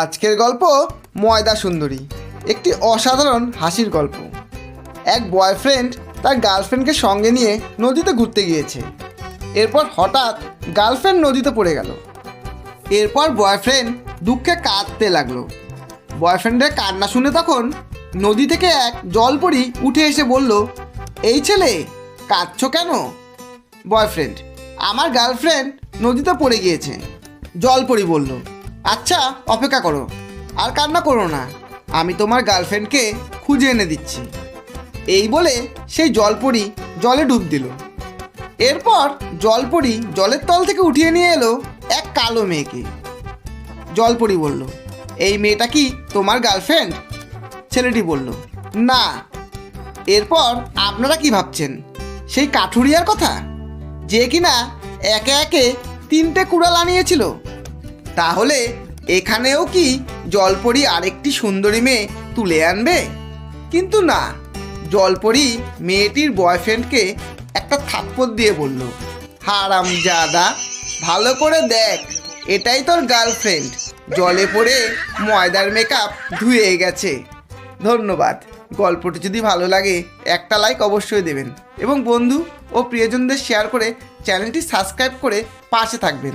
আজকের গল্প ময়দা সুন্দরী, একটি অসাধারণ হাসির গল্প। এক বয়ফ্রেন্ড তার গার্লফ্রেন্ডকে সঙ্গে নিয়ে নদীতে ঘুরতে গিয়েছে। এরপর হঠাৎ গার্লফ্রেন্ড নদীতে পড়ে গেল। এরপর বয়ফ্রেন্ড দুঃখে কাঁদতে লাগলো। বয়ফ্রেন্ডের কান্না শুনে তখন নদী থেকে এক জলপরি উঠে এসে বলল, এই ছেলে, কাঁদছো কেন? বয়ফ্রেন্ড, আমার গার্লফ্রেন্ড নদীতে পড়ে গিয়েছে। জলপরি বলল, আচ্ছা অপেক্ষা করো, আর কান্না করো না, আমি তোমার গার্লফ্রেন্ডকে খুঁজে এনে দিচ্ছি। এই বলে সেই জলপরি জলে ডুব দিল। এরপর জলপরি জলের তল থেকে উঠিয়ে নিয়ে এলো এক কালো মেয়েকে। জলপরি বলল, এই মেয়েটা কি তোমার গার্লফ্রেন্ড? ছেলেটি বলল, না। এরপর আপনারা কি ভাবছেন? সেই কাঠুরিয়ার কথা, যে কিনা একে একে 3টে কুড়াল আনিয়েছিল? তাহলে এখানেও কি জলপরি আরেকটি সুন্দরী মেয়ে তুলে আনবে? কিন্তু না, জলপরি মেয়েটির বয়ফ্রেন্ডকে একটা থাপ্পড় দিয়ে বলল, হারামজাদা, ভালো করে দেখ, এটাই তোর গার্লফ্রেন্ড, জলে পড়ে ময়দার মেকআপ ধুয়ে গেছে। ধন্যবাদ। গল্পটি যদি ভালো লাগে একটা লাইক অবশ্যই দেবেন এবং বন্ধু ও প্রিয়জনদের শেয়ার করে চ্যানেলটি সাবস্ক্রাইব করে পাশে থাকবেন।